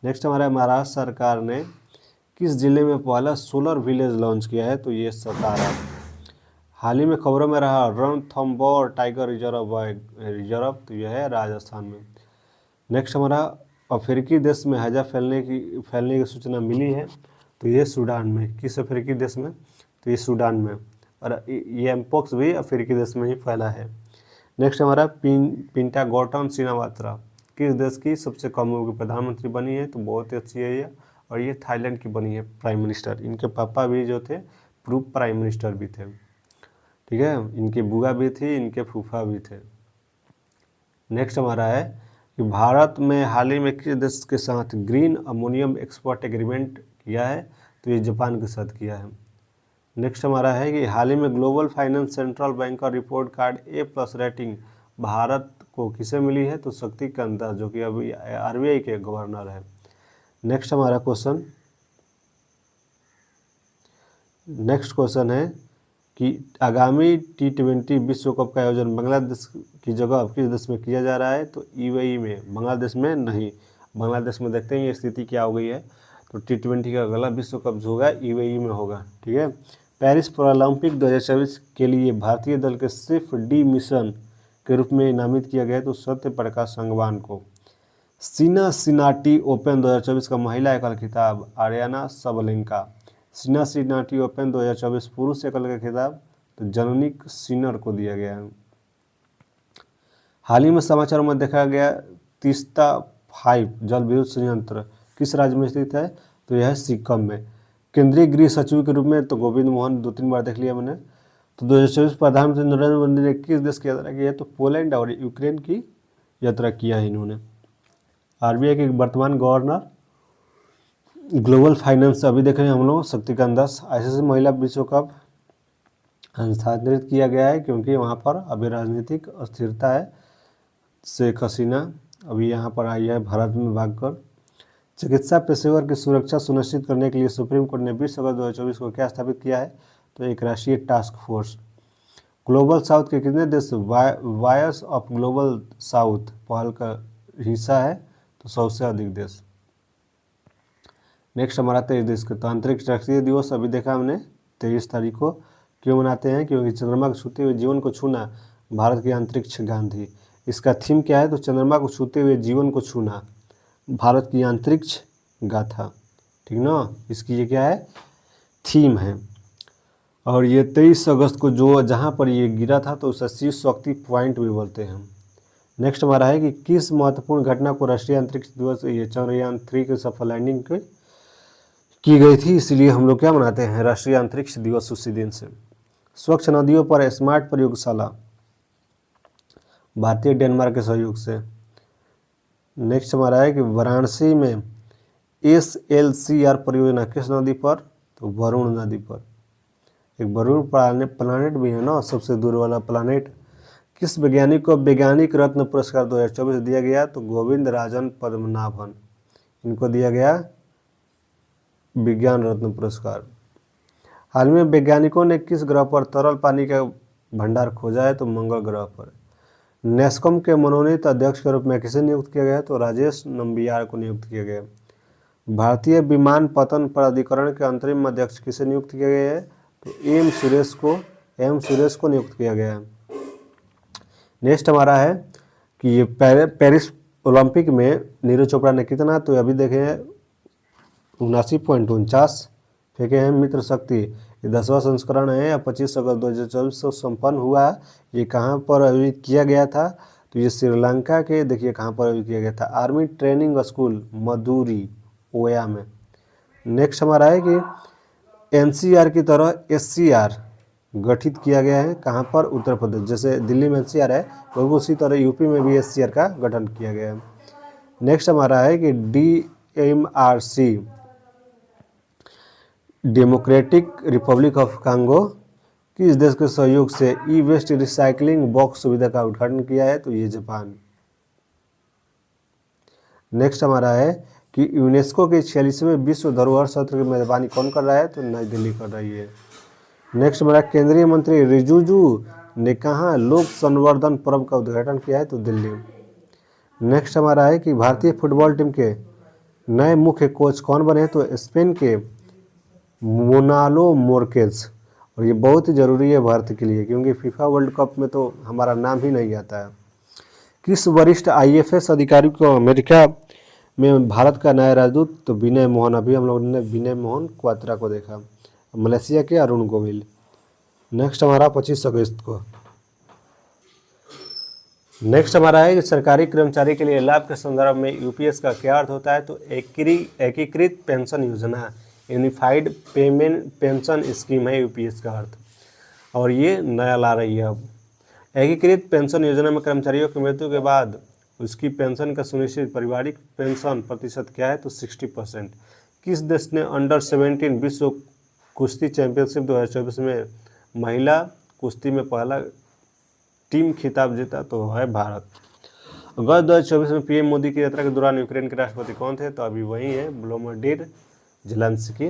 नेक्स्ट हमारा महाराष्ट्र सरकार ने किस जिले में पहला सोलर विलेज लॉन्च किया है? तो ये सतारा। हाल ही में खबरों में रहा रणथंबोर टाइगर रिजर्व, तो यह है राजस्थान में। नेक्स्ट हमारा अफ्रीकी देश में हैजा फैलने की सूचना मिली है, तो ये सूडान में। किस अफ्रीकी देश में? तो ये सूडान में। और ये एम्पोक्स भी अफ्रीकी देश में ही फैला है। नेक्स्ट हमारा पिंटा गौतम सिनावात्रा किस देश की सबसे कम उम्र की प्रधानमंत्री बनी है? तो बहुत ही अच्छी है ये, और ये थाईलैंड की बनी है प्राइम मिनिस्टर। इनके पापा भी जो थे पूर्व प्राइम मिनिस्टर भी थे, ठीक है। इनकी बुआ भी थी, इनके फूफा भी थे। नेक्स्ट हमारा है कि भारत में हाल ही में किस देश के साथ ग्रीन अमोनियम एक्सपोर्ट एग्रीमेंट किया है? तो ये जापान के साथ किया है। नेक्स्ट हमारा है कि हाल ही में ग्लोबल फाइनेंस सेंट्रल बैंक का report card A+ rating Bharat को किसे मिली है? तो शक्तिकांत दास, जो कि अभी RBI के गवर्नर है। नेक्स्ट हमारा क्वेश्चन है कि आगामी T20 विश्व कप का आयोजन बांग्लादेश की जगह किस देश में किया जा रहा है? तो UAE में, बांग्लादेश में नहीं। बांग्लादेश में देखते हैं ये स्थिति क्या हो गई है। तो T20 का अगला विश्व कप जो होगा UAE में होगा, ठीक है। पेरिस पैरालंपिक 2024 के लिए भारतीय दल के सिर्फ डी मिशन के रूप में नामित किया गया है, तो सत्य प्रकाश संगवान को। सिनासिनाटी ओपन 2024 का महिला एकल खिताब आर्याना सबलेंका। सिनासिनाटी ओपन 2024 पुरुष एकल का खिताब तो जननिक सिनर को दिया गया है। हाल ही में समाचारों में देखा गया तीस्ता 5 जल विद्युत संयंत्र किस राज्य में स्थित है? तो यह है सिक्किम में। केंद्रीय गृह सचिव के रूप में तो गोविंद मोहन 2-3 बार देख लिया मैंने। तो 2024 प्रधानमंत्री नरेंद्र मोदी ने किस देश की यात्रा की है? तो पोलैंड और यूक्रेन की यात्रा किया है इन्होंने। RBI के वर्तमान गवर्नर ग्लोबल फाइनेंस अभी देख रहे हैं हम लोग शक्तिकांत दास। ICC महिला विश्व कप स्थानांतरित किया गया है क्योंकि वहाँ पर अभी राजनीतिक अस्थिरता है। शेख हसीना अभी यहाँ पर आई है भारत में भागकर। चिकित्सा पेशेवर की सुरक्षा सुनिश्चित करने के लिए सुप्रीम कोर्ट ने 20 अगस्त 2024 को क्या स्थापित किया है? तो एक राष्ट्रीय टास्क फोर्स। ग्लोबल साउथ के कितने देश वायर्स ऑफ ग्लोबल साउथ पहल का हिस्सा है? तो 100 से अधिक देश। नेक्स्ट हमारा 23 देश का अंतरिक्ष राष्ट्रीय दिवस अभी देखा हमने 23 तारीख को। क्यों मनाते हैं? क्योंकि चंद्रमा को छूते हुए जीवन को छूना भारत की अंतरिक्ष गांधी। इसका थीम क्या है? तो चंद्रमा को छूते हुए जीवन को छूना भारत की अंतरिक्ष गाथा, ठीक ना। इसकी ये क्या है? थीम है। और ये 23 अगस्त को जो जहाँ पर ये गिरा था तो उसे शिव शक्ति पॉइंट भी बोलते हैं। नेक्स्ट हमारा है कि किस महत्वपूर्ण घटना को राष्ट्रीय अंतरिक्ष दिवस ये चंद्रयान 3 की सफल लैंडिंग की गई थी, इसलिए हम लोग क्या मनाते हैं? राष्ट्रीय अंतरिक्ष दिवस उसी दिन से। स्वच्छ नदियों पर स्मार्ट प्रयोगशाला भारतीय डेनमार्क के सहयोग से। नेक्स्ट हमारा है कि वाराणसी में SLCR परियोजना किस नदी पर? तो वरुण नदी पर। एक वरुण प्लानेट भी है ना, सबसे दूर वाला प्लानेट। किस वैज्ञानिक को वैज्ञानिक रत्न पुरस्कार 2024 दिया गया? तो गोविंद राजन पद्मनाभन, इनको दिया गया विज्ञान रत्न पुरस्कार। हाल में वैज्ञानिकों ने किस ग्रह पर तरल पानी का भंडार खोजा है? तो मंगल ग्रह पर। नेस्कॉम के मनोनीत अध्यक्ष के रूप में किसे नियुक्त किया गया? तो राजेश नंबियार को नियुक्त किया गया। भारतीय विमानपत्तन प्राधिकरण के अंतरिम अध्यक्ष किसे नियुक्त किया गया है? तो एम सुरेश को नियुक्त किया गया है। नेक्स्ट हमारा है कि ये पेरिस ओलंपिक में नीरज चोपड़ा ने कितना? तो अभी देखें 79.49 फेंके हैं मित्र शक्ति। ये 10वां संस्करण है या 25 अगस्त 2024 को संपन्न हुआ। ये कहाँ पर आयोजित किया गया था? तो ये श्रीलंका के, देखिए कहाँ पर आयोजित किया गया था, आर्मी ट्रेनिंग स्कूल मदुरी ओया में। नेक्स्ट हमारा है कि NCR की तरह SCR गठित किया गया है। कहाँ पर? उत्तर प्रदेश। जैसे दिल्ली में एनसीआर है, तो उसी तरह यूपी में भी एनसीआर का गठन किया गया है। नेक्स्ट हमारा है कि DMRC, democratic Republic of Congo, किस देश के सहयोग से ई वेस्ट रिसाइकलिंग बॉक्स सुविधा का उद्घाटन किया है? तो ये जापान। नेक्स्ट हमारा है कि यूनेस्को के 46वें विश्व धरोहर सत्र की मेजबानी कौन कर रहा है? तो नई दिल्ली कर रही है। नेक्स्ट हमारा केंद्रीय मंत्री रिजिजू ने कहाँ लोक संवर्धन पर्व का उद्घाटन किया है? तो दिल्ली। नेक्स्ट हमारा है कि भारतीय फुटबॉल टीम के नए मुख्य कोच कौन बने हैं? तो स्पेन के मोनालो मोर्केज। और ये बहुत ही ज़रूरी है भारत के लिए, क्योंकि फीफा वर्ल्ड कप में तो हमारा नाम ही नहीं आता है। किस वरिष्ठ IFS अधिकारी को अमेरिका में भारत का नया राजदूत? तो विनय मोहन। अभी हम लोगों ने विनय मोहन क्वात्रा को देखा। मलेशिया के अरुण गोविल। नेक्स्ट हमारा 25 अगस्त को। नेक्स्ट हमारा है कि सरकारी कर्मचारी के लिए लाभ के संदर्भ में यूपीएस का क्या अर्थ होता है? तो एकीकृत पेंशन योजना, यूनिफाइड पेमेंट पेंशन स्कीम है यूपीएस का अर्थ, और ये नया ला रही है अब। एकीकृत पेंशन योजना में कर्मचारियों की मृत्यु के बाद उसकी पेंशन का सुनिश्चित पारिवारिक पेंशन प्रतिशत क्या है? तो 60%। किस देश ने अंडर-17 विश्व कुश्ती चैंपियनशिप 2024 में महिला कुश्ती में पहला टीम खिताब जीता? तो है भारत। अगस्त 2024 में पीएम मोदी की यात्रा के दौरान यूक्रेन के राष्ट्रपति कौन थे? तो अभी वही है, व्लादिमीर ज़ेलेंस्की।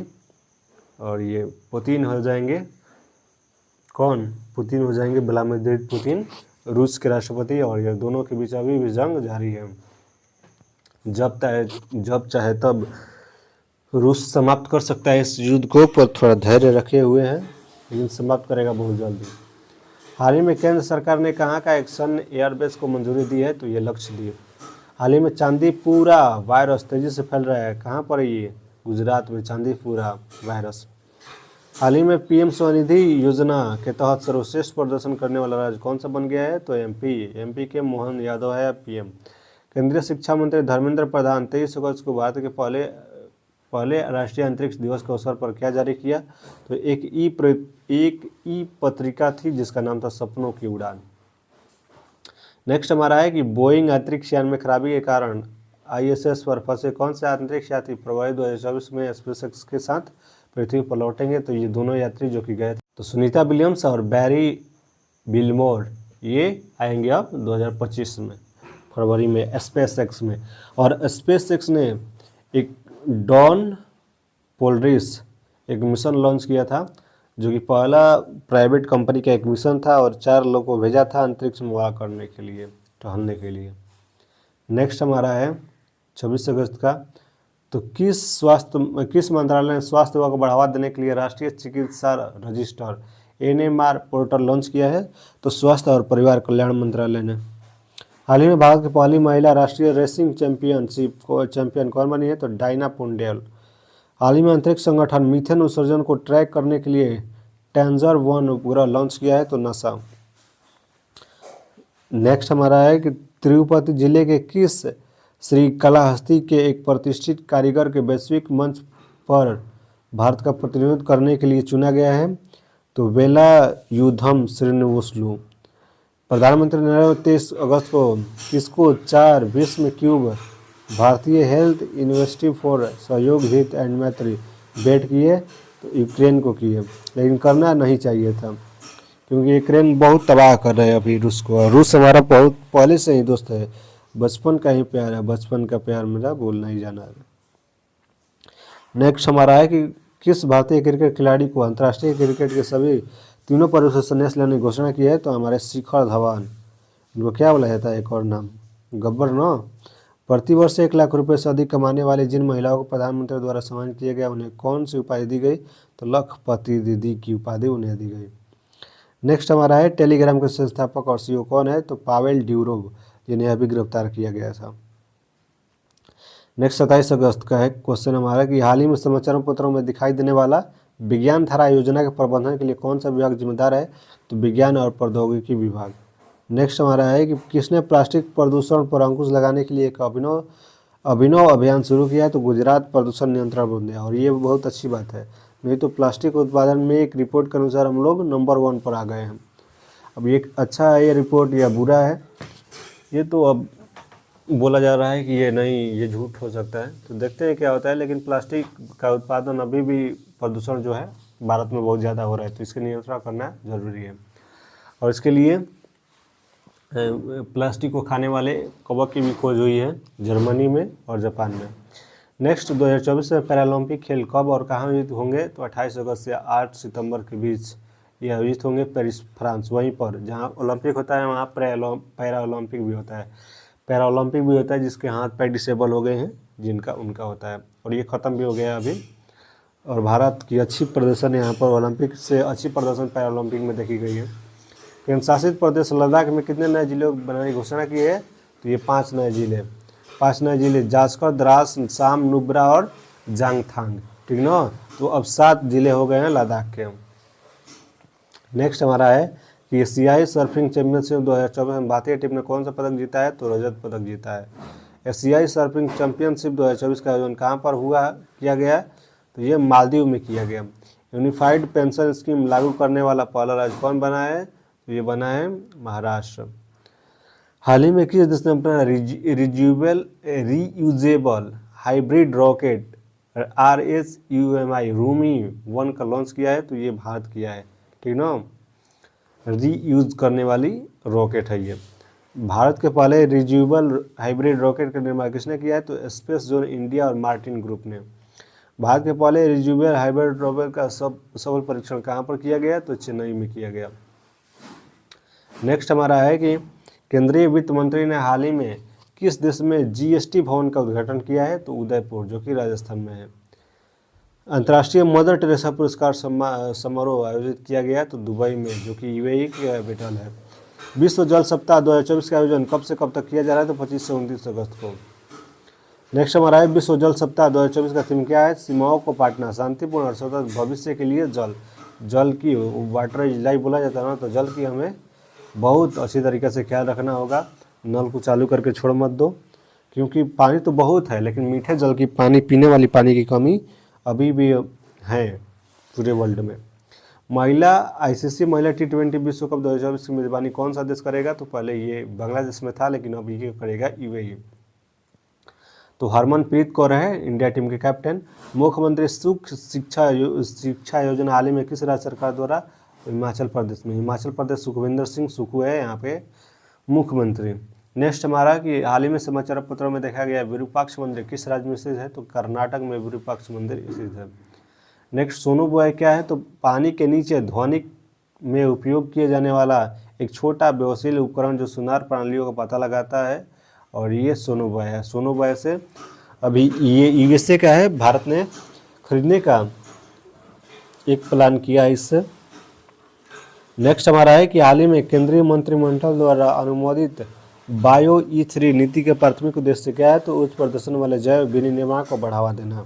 और ये पुतिन हो जाएंगे, कौन? पुतिन हो जाएंगे, व्लादिमीर पुतिन, रूस के राष्ट्रपति। और ये दोनों के बीच अभी भी जंग जारी है। जब चाहे तब रूस समाप्त कर सकता है इस युद्ध को, पर थोड़ा धैर्य रखे हुए हैं, लेकिन समाप्त करेगा बहुत जल्दी। हाल ही में केंद्र सरकार ने कहाँ का एक सैन्य एयरबेस को मंजूरी दी है? तो ये लक्षद्वीप। हाल ही में चांदीपुरा वायरस तेजी से फैल रहा है। कहाँ पर है ये? गुजरात में चांदीपुरा वायरस। हाल ही में PM स्वनिधि योजना के तहत सर्वश्रेष्ठ प्रदर्शन करने वाला राज्य कौन सा बन गया है? तो MP के मोहन यादव है PM। केंद्रीय शिक्षा मंत्री धर्मेंद्र प्रधान 23 अगस्त को भारत के पहले राष्ट्रीय अंतरिक्ष दिवस के अवसर पर क्या जारी किया? तो एक ई पत्रिका थी जिसका नाम था सपनों की उड़ान। नेक्स्ट हमारा है कि बोइंग अंतरिक्ष यान में खराबी के कारण ISS पर फंसे कौन से अंतरिक्ष यात्री फरवरी 2024 में स्पेसएक्स के साथ पृथ्वी पर लौटेंगे? तो ये दोनों यात्री जो कि गए थे, तो सुनीता विलियम्स और बैरी बिलमोर, ये आएंगे अब 2025 में फरवरी में स्पेसएक्स में। और स्पेसएक्स ने एक डॉन पोलरिस एक मिशन लॉन्च किया था, जो कि पहला प्राइवेट कंपनी का एक मिशन था, और 4 लोगों को भेजा था अंतरिक्ष में वहाँ करने के लिए, टहलने के लिए। नेक्स्ट हमारा है 26 अगस्त का। तो किस मंत्रालय ने स्वास्थ्य सेवा को बढ़ावा देने के लिए राष्ट्रीय चिकित्सा रजिस्टर NMR पोर्टल लॉन्च किया है? तो स्वास्थ्य और परिवार कल्याण मंत्रालय ने। हाल ही में भारत की पहली महिला राष्ट्रीय रेसिंग चैंपियन कौन बनी है? तो डायना पोंडेल। हाल ही में अंतरिक्ष संगठन मीथेन उत्सर्जन को ट्रैक करने के लिए टेंजर-1 उपग्रह लॉन्च किया है? तो नासा। नेक्स्ट हमारा है कि तिरुपति जिले के किस श्रीकालाहस्ती के एक प्रतिष्ठित कारीगर के वैश्विक मंच पर भारत का प्रतिनिधित्व करने के लिए चुना गया है? तो वेलायुधम श्रीनिवासलू। प्रधानमंत्री नरेंद्र 23 अगस्त को किसको 4 विश्व क्यूब भारतीय हेल्थ यूनिवर्सिटी फॉर सहयोग हित एंड मैत्री भेंट की है? तो यूक्रेन को की है, लेकिन करना नहीं चाहिए था, क्योंकि यूक्रेन बहुत तबाह कर रहे हैं अभी रूस को। रूस हमारा बहुत पहले से ही दोस्त है, बचपन का ही प्यार है, बचपन का प्यार मेरा भूलना ही जाना है। नेक्स्ट हमारा है कि किस भारतीय क्रिकेट खिलाड़ी को अंतर्राष्ट्रीय क्रिकेट के सभी तीनों पर्वों से संन्यास लेने की घोषणा की है? तो हमारे शिखर धवन। इनको क्या बोला जाता है एक और नाम? गब्बर न। प्रतिवर्ष 1 लाख रुपये से अधिक कमाने वाली जिन महिलाओं को प्रधानमंत्री द्वारा सम्मानित किया गया, उन्हें कौन सी उपाधि दी गई? तो लखपति दीदी की उपाधि उन्हें दी गई। नेक्स्ट हमारा है टेलीग्राम के संस्थापक और CEO कौन है? तो पावेल ड्यूरोव, जिन्हें अभी गिरफ्तार किया गया था। नेक्स्ट 27 अगस्त का है क्वेश्चन हमारा कि हाल ही में समाचार पत्रों में दिखाई देने वाला विज्ञान धारा योजना के प्रबंधन के लिए कौन सा विभाग जिम्मेदार है? तो विज्ञान और प्रौद्योगिकी विभाग। नेक्स्ट हमारा है कि किसने प्लास्टिक प्रदूषण पर अंकुश लगाने के लिए एक अभिनव अभियान शुरू किया है? तो गुजरात प्रदूषण नियंत्रण बोर्ड ने। और ये बहुत अच्छी बात है, नहीं तो प्लास्टिक उत्पादन में एक रिपोर्ट के अनुसार हम लोग नंबर 1 पर आ गए हैं। अब ये अच्छा है ये रिपोर्ट या बुरा है, ये तो अब बोला जा रहा है कि ये नहीं, ये झूठ हो सकता है, तो देखते हैं क्या होता है। लेकिन प्लास्टिक का उत्पादन अभी भी प्रदूषण जो है भारत में बहुत ज़्यादा हो रहा है, तो इसके नियंत्रण करना ज़रूरी है। और इसके लिए प्लास्टिक को खाने वाले कवक की भी खोज हुई है जर्मनी में और जापान में। नेक्स्ट 2024 में पैरालंपिक खेल कब और कहाँ आयोजित होंगे, तो 28 अगस्त से 8 सितंबर के बीच ये आयोजित होंगे पेरिस फ्रांस। वहीं पर जहाँ ओलंपिक होता है वहाँ पैरा ओलंपिक भी होता है। पैरा ओलंपिक भी होता है जिसके हाथ पैर डिसेबल हो गए हैं, जिनका उनका होता है, और ये ख़त्म भी हो गया अभी। और भारत की अच्छी प्रदर्शन यहाँ पर ओलंपिक से अच्छी प्रदर्शन पैरा ओलंपिक में देखी गई है। केंद्र शासित प्रदेश लद्दाख में कितने नए जिले बनाने की घोषणा की है, तो ये 5 नए जिले जास्कर, द्रास, शाम, नुब्रा और जांगथांग, ठीक ना। तो अब 7 जिले हो गए हैं लद्दाख के। नेक्स्ट हमारा है कि एशियाई सर्फिंग चैंपियनशिप 2024 में भारतीय टीम ने कौन सा पदक जीता है, तो रजत पदक जीता है। एशियाई सर्फिंग चैंपियनशिप 2024 का आयोजन कहाँ पर किया गया, तो ये मालदीव में किया गया। यूनिफाइड पेंशन स्कीम लागू करने वाला पहला राज्य कौन बना है, तो ये बना है महाराष्ट्र। हाल ही में किस देश ने अपना reusable hybrid rocket RSUMI Rumi 1 का लॉन्च किया है, तो ये भारत किया है, ठीक ना। रीयूज करने वाली रॉकेट है ये। भारत के पहले रिज्यूएबल हाइब्रिड रॉकेट का निर्माण किसने किया है, तो स्पेस जोन इंडिया और मार्टिन ग्रुप ने। भारत के पहले रिज्यूएबल हाइब्रिड रॉकेट का सफल परीक्षण कहाँ पर किया गया, तो चेन्नई में किया गया। नेक्स्ट हमारा है कि केंद्रीय वित्त मंत्री ने हाल ही में किस देश में GST भवन का उद्घाटन किया है, तो उदयपुर, जो कि राजस्थान में है। अंतर्राष्ट्रीय मदर टेरेसा पुरस्कार समारोह आयोजित किया गया, तो दुबई में, जो कि UAE की कैपिटल है। विश्व जल सप्ताह 2024 का आयोजन कब से कब तक किया जा रहा है, तो 25 से 29 अगस्त को। नेक्स्ट हमारा है विश्व जल सप्ताह 2024 का थीम क्या है, सीमाओं को पाटना, शांतिपूर्ण और सतत भविष्य के लिए जल की वाटर इज लाइफ बोला जाता है ना, तो जल की हमें बहुत अच्छी तरीके से ख्याल रखना होगा। नल को चालू करके छोड़ मत दो, क्योंकि पानी तो बहुत है लेकिन मीठे जल की पीने वाली पानी की कमी अभी भी है पूरे वर्ल्ड में। ICC महिला T20 विश्व कप 2024 की मेजबानी कौन सा देश करेगा, तो पहले ये बांग्लादेश में था लेकिन अब ये करेगा UAE। तो हरमनप्रीत कौर है इंडिया टीम के कैप्टन। मुख्यमंत्री सुख शिक्षा योजना हाल ही में किस राज्य सरकार द्वारा, हिमाचल प्रदेश में। हिमाचल प्रदेश सुखविंदर सिंह सुक्खू है यहाँ पे मुख्यमंत्री। नेक्स्ट हमारा कि हाल ही में समाचार पत्रों में देखा गया विरूपाक्ष मंदिर किस राज्य में स्थित है, तो कर्नाटक में विरूपाक्ष मंदिर स्थित है। नेक्स्ट सोनोबॉय क्या है, तो पानी के नीचे ध्वनिक में उपयोग किए जाने वाला एक छोटा व्यवसायिक उपकरण जो सुनार प्रणालियों का पता लगाता है, और ये सोनोबॉय है। सोनोबॉय से अभी ये USA का है, भारत ने खरीदने का एक प्लान किया इससे। नेक्स्ट हमारा है कि हाल ही में केंद्रीय मंत्रिमंडल द्वारा अनुमोदित बायो E3 नीति के प्राथमिक उद्देश्य क्या है, तो उच्च प्रदर्शन वाले जैव विनिर्माण को बढ़ावा देना।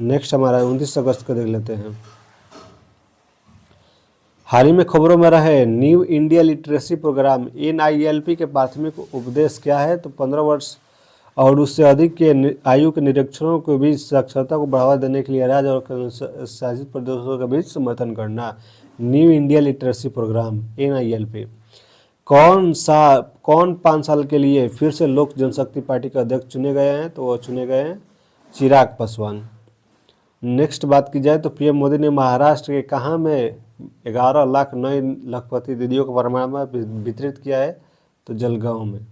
नेक्स्ट हमारा 29 अगस्त को देख लेते हैं। हाल ही में खबरों में रहे new India literacy programme NILP के प्राथमिक उपदेश क्या है, तो 15 वर्ष और उससे अधिक के आयु के निरक्षरों के बीच साक्षरता को बढ़ावा देने के लिए राज्य और शासित प्रदेशों के बीच समर्थन करना। New India literacy programme NILP कौन 5 साल के लिए फिर से लोक जनशक्ति पार्टी के अध्यक्ष चुने गए हैं, तो वो चुने गए हैं चिराग पासवान। नेक्स्ट बात की जाए तो PM मोदी ने महाराष्ट्र के कहाँ में 11 लाख नए लखपति दीदियों को प्रमाण वितरित किया है, तो जलगांव में।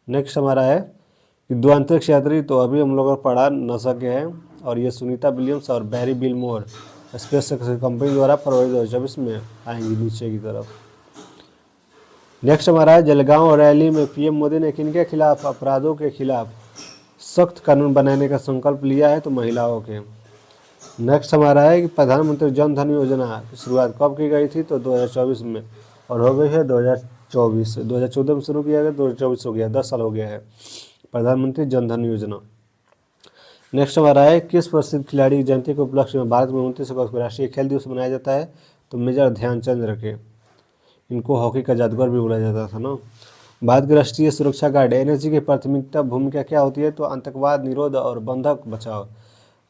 नेक्स्ट हमारा है कि 2 अंतरिक्ष यात्री तो अभी हम लोगों ने पढ़ा नासा के हैं, और ये सुनीता विलियम्स और बैरी बिलमोर स्पेस कंपनी द्वारा फरवरी 2024 में आएंगी नीचे की तरफ। नेक्स्ट हमारा है जलगांव रैली में PM मोदी ने किनके खिलाफ अपराधों के खिलाफ सख्त कानून बनाने का संकल्प लिया है, तो महिलाओं के। नेक्स्ट हमारा है कि प्रधानमंत्री जन धन योजना की शुरुआत कब की गई थी, तो 2024 में, और हो गई है 2024। 2014 में शुरू किया गया, 2024 हो गया, 10 साल हो गया है प्रधानमंत्री जन धन योजना। नेक्स्ट हमारा है किस प्रसिद्ध खिलाड़ी की जयंती के उपलक्ष्य में भारत में 29 अगस्त को राष्ट्रीय खेल दिवस मनाया जाता है, तो मेजर ध्यानचंद रखे। इनको हॉकी का जादूगर भी बोला जाता था ना। भारत की राष्ट्रीय सुरक्षा गार्ड NSG की प्राथमिकता भूमिका क्या होती है, तो आतंकवाद निरोध और बंधक बचाव।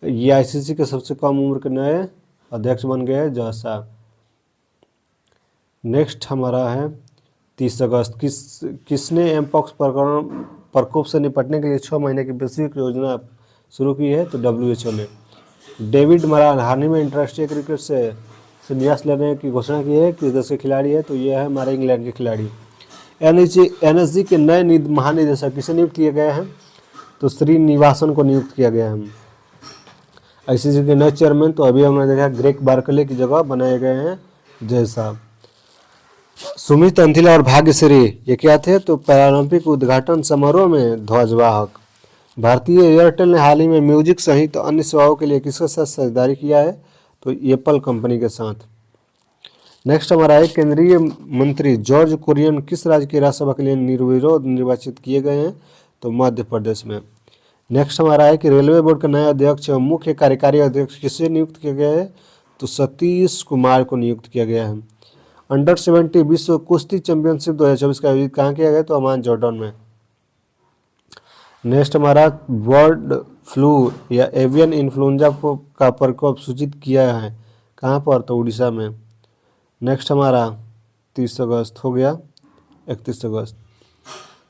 ये आईसीसी के सबसे कम उम्र के नए अध्यक्ष बन गए जज साहब। नेक्स्ट हमारा है 30 अगस्त। किसने एमपॉक्स प्रकोप से निपटने के लिए 6 महीने की वैश्विक योजना शुरू की है? तो WHO ने। डेविड मरान हाल ही में अंतर्राष्ट्रीय क्रिकेट से संन्यास लेने की घोषणा की है। किस देश के खिलाड़ी है? तो ये है हमारे इंग्लैंड के खिलाड़ी। NSG के नए महानिदेशक किसे नियुक्त किए गए हैं? तो श्रीनिवासन को नियुक्त किया गया है। ICC के नए चेयरमैन तो अभी हमने देखा ग्रेग बार्कले की जगह बनाए गए हैं जय साहब। सुमित अंतिला और भाग्यश्री ये क्या थे? तो पैरालंपिक उद्घाटन समारोह में ध्वजवाहक। भारतीय एयरटेल ने हाल ही में म्यूजिक सहित अन्य सेवाओं के लिए किसके साथ साझेदारी किया है? तो एप्पल कंपनी के साथ। नेक्स्ट हमारा है केंद्रीय मंत्री जॉर्ज कुरियन किस राज्य की राज्यसभा के लिए निर्विरोध निर्वाचित किए गए हैं? तो मध्य प्रदेश में। नेक्स्ट हमारा है कि रेलवे बोर्ड के नए अध्यक्ष एवं मुख्य कार्यकारी अध्यक्ष किसे नियुक्त किया गया है? तो सतीश कुमार को नियुक्त किया गया है। अंडर 70 विश्व कुश्ती चैंपियनशिप 2024 का आयोजित कहाँ किया गया? तो अमान जॉर्डन में। नेक्स्ट हमारा बर्ड फ्लू या एवियन इन्फ्लुएंजा का प्रकोप सूचित किया है कहाँ पर? तो उड़ीसा में। नेक्स्ट हमारा 30 अगस्त हो गया। 31 अगस्त।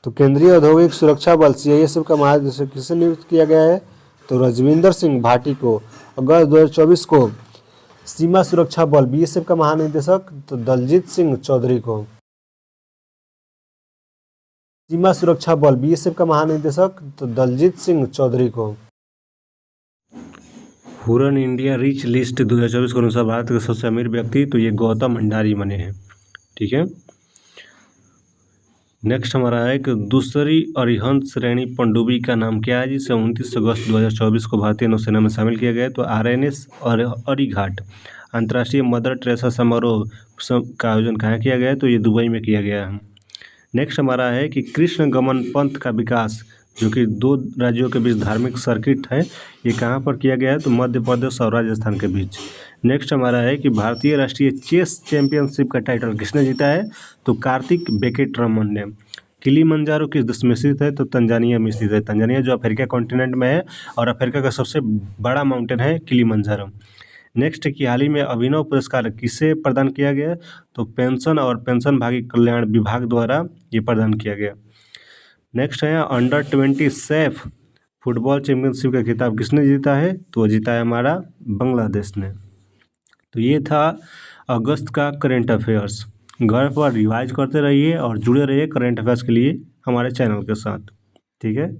तो केंद्रीय औद्योगिक सुरक्षा बल CISF का महानिदेशक किसे नियुक्त किया गया है? तो रजविंदर सिंह भाटी को। अगस्त 2024 को सीमा सुरक्षा बल BSF का महानिदेशक तो दलजीत सिंह चौधरी को। सीमा सुरक्षा बल BSF का महानिदेशक तो दलजीत सिंह चौधरी को। हुरन इंडिया रिच लिस्ट 2024 के अनुसार भारत के सबसे अमीर व्यक्ति तो ये गौतम भंडारी बने हैं। ठीक है। नेक्स्ट हमारा है कि दूसरी अरिहंत श्रेणी पनडुब्बी का नाम क्या है जिसे 29 अगस्त 2024 को भारतीय नौसेना में शामिल किया गया है? तो RNS अरिघाट। अंतर्राष्ट्रीय मदर टेरेसा समारोह का आयोजन कहाँ किया गया है? तो ये दुबई में किया गया है। नेक्स्ट हमारा है कि कृष्ण गमन पंथ का विकास जो कि 2 राज्यों के बीच धार्मिक सर्किट है ये कहाँ पर किया गया है? तो मध्य प्रदेश और राजस्थान के बीच। नेक्स्ट हमारा है कि भारतीय राष्ट्रीय चेस चैंपियनशिप का टाइटल किसने जीता है? तो कार्तिक बेकेटरमन ने। किलिमंजारो किस देश में स्थित है? तो तंजानिया में स्थित है। तंजानिया जो अफ्रीका कॉन्टिनेंट में है और अफ्रीका का सबसे बड़ा माउंटेन है किलिमंजारो। नेक्स्ट कि हाल ही में अभिनव पुरस्कार किसे प्रदान किया गया? तो पेंशन और पेंशनभागी कल्याण विभाग द्वारा ये प्रदान किया गया। नेक्स्ट है अंडर 20 सैफ फुटबॉल चैंपियनशिप का खिताब किसने जीता है? तो जीता है हमारा बांग्लादेश ने। तो ये था अगस्त का करेंट अफेयर्स। घर पर रिवाइज करते रहिए और जुड़े रहिए करेंट अफेयर्स के लिए हमारे चैनल के साथ। ठीक है।